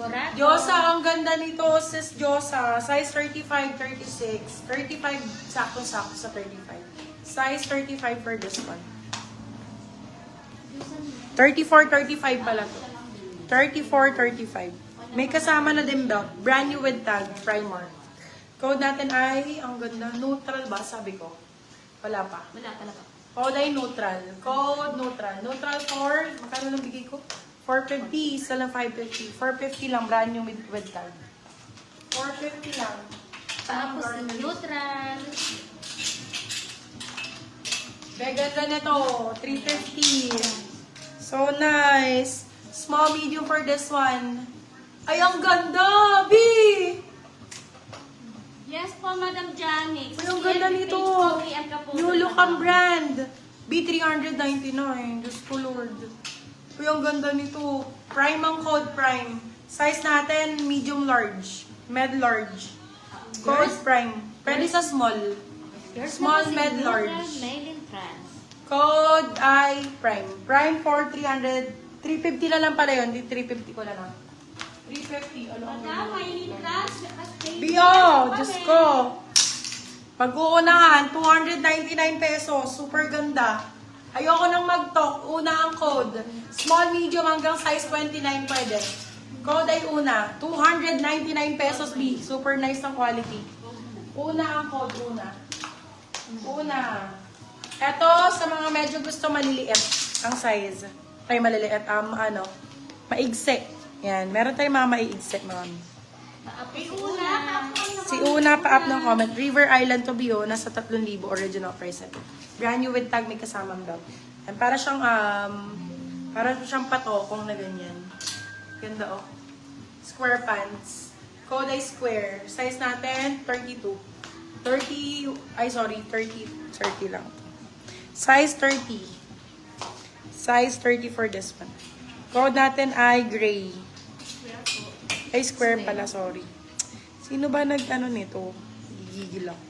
Morado. Diyosa, ang ganda nito, sis Diyosa. Size 35, 36. 35, sakto-sakto sa 35. Size 35 for this one. 34, 35 pala to. 34, 35. May kasama na din belt. Brand new with tag, Primark. Code natin ay, ang ganda, neutral ba? Sabi ko. Wala pa. Wala talaga. Code ay neutral. Code neutral. Neutral for, magkano lang bigay ko? 450, isa lang 550. 450 lang, brand new with tag. 450 lang. Tapos neutral. Gaganda na to, 350. So nice. Small, medium for this one. Ay, ang ganda, B! Yes po, Madam Janice. Ay, ang ganda nito. New look ang brand. B399. Diyos ko, Lord. Ay, ang ganda nito. Prime ang code, Prime. Size natin, medium large. Med large. Code Prime. Pwede sa small. Small, med large. Mail in France. Code ay Prime. Prime for 300. 350 na lang pala yun. Di 350 ko na lang. 350. Madam, mail in France. Bio, Diyos ko. Pag-uunahan, 299 pesos. Super ganda. Ayoko nang mag-talk. Una ang code. Small, medium hanggang size 29 pwede. Code ay una. 299 pesos, B. Super nice ng quality. Una ang code, una. Una. Eto, sa mga medyo gusto maliliit ang size. Ay, maliliit. Maigsi. Yan. Meron tayong mga maiigsi, mami. Si Una, pa-up ng comment. River Island to Bio, nasa 3,000 original price. Brand new with tag, may kasamang belt. And para siyang patokong na ganyan. Ganda, oh. Square pants. Code ay square. Size natin, 32. 30 lang. Size 30. Size 30 for this one. Code natin ay gray. Ay, square pala, sorry. Sino ba nagtano nito? Gigigil ako.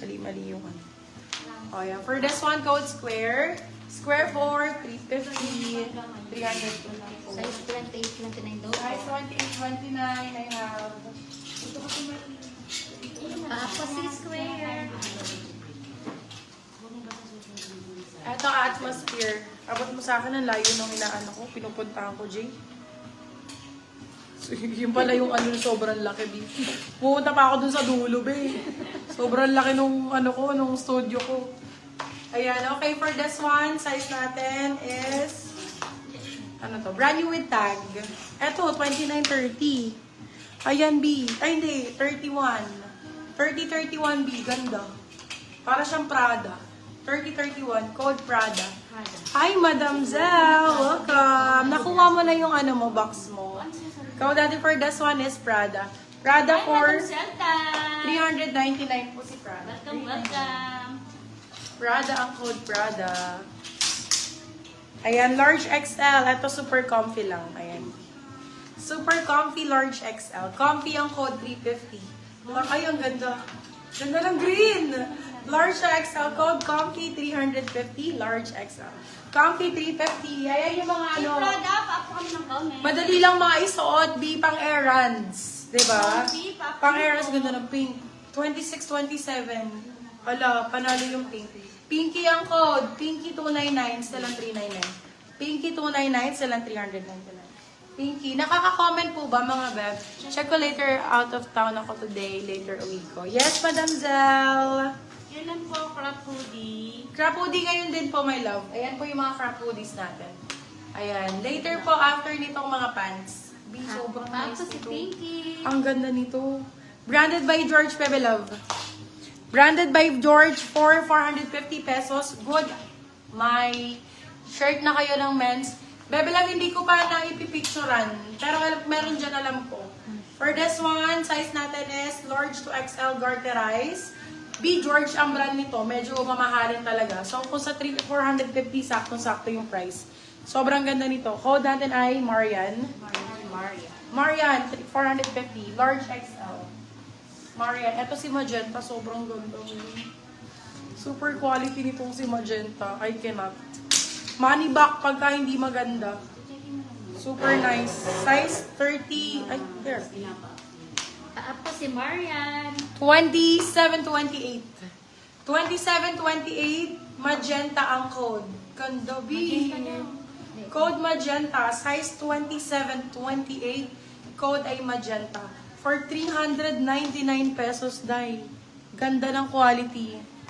Mali-mali yung ano. Oh, yeah. For this one, code square. Square 4, 350, 300 lang po. Size 28, 29 daw. Size 28, 29, I have. Tapos si square. Ito, atmosphere. Abot mo sa akin ang layo nung inaano ko. Pinupuntahan ko, Jay. So, yun pala yung sobrang laki, B. Pupunta pa ako dun sa dulo, be. Sobrang laki nung nung studio ko. Ayan, okay, for this one, size natin is, brand new with tag. Eto, 2930. Ayan, B. Ay, hindi, 31. 3031, B. Ganda. Para siyang Prada. 3031, code Prada. Hi, Madam Zell. Welcome. Nakuha mo na yung box mo. Code natin for this one is Prada. Prada for 399 po si Prada. Welcome. Prada ang code, Prada. Ayan, large XL. Ito super comfy lang. Ayan. Super comfy, large XL. Comfy ang code 350. Ay, ang ganda. Ganda ng green. Large XL code, comfy 350, large XL. Comfy 350. Ayan yung mga Prada, pa-up kami ng comment. madali lang mga isuot, B, pang errands. Diba? Pang errands, ganda ng pink. 26, 27. Hala, panalo yung pink. Pinky ang code. Pinky 299, silang 399. Pinky 299, silang 399. Pinky, nakaka-comment po ba mga beb? Check ko later, out of town ako today, later uwi ko. Yes, Madam Zell. Yun lang po, crop hoodie. Crop hoodie ngayon din po, my love. Ayan po yung mga crop hoodies natin. Ayan. Later po, after nitong mga pants. Sobrang nice Tapos si ito. Pinky. Ang ganda nito. Branded by George, Bebe Love. Branded by George for 450 pesos. Good. May shirt na kayo ng men's. Bebe Love, hindi ko pa naipipicturan. Pero meron dyan, alam ko. For this one, size natin is large to XL garterized. B. George ang brand nito. Medyo mamahalin talaga. So, kung sa 450, saktong-sakto yung price. Sobrang ganda nito. Code natin ay Marian. Marian, 450. Large XL. Marian. Ito si Magenta. Sobrang ganda. Super quality nitong si Magenta. I cannot. Money back pagka hindi maganda. Super nice. Size 30, ay, there. Paapa si Marian. 2728. 2728, magenta ang code. Ganda, B. Code magenta, size 2728. Code ay magenta. For 399 pesos, Day. Ganda ng quality.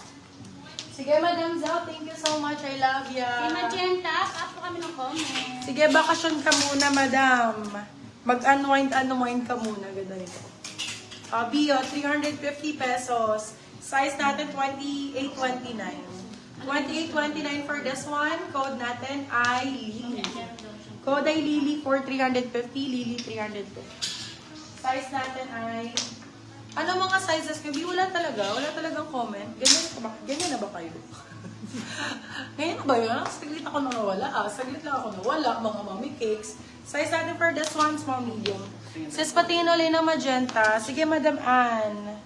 Sige, Madam Zhao, thank you so much. I love ya. Si Magenta, paapa kami ng comment. Sige, bakasyon ka muna, Madam. Mag-unwind ka muna. Ganda nito. Bio, 350 pesos. Size natin 2829. 2829 for this one. Code natin ay Lily. Code ay Lily for 350. Lily 350. Size natin ay... Ano mga sizes nyo? Wala talaga. Wala talagang comment. Ganyan na ba kayo? Ganyan na ba yun? Saglit ako na nawala. Saglit lang ako nawala. Mga mommy cakes. Size natin for this one, small medium. Sis Patino, Lena Magenta. Sige, Madam Ann.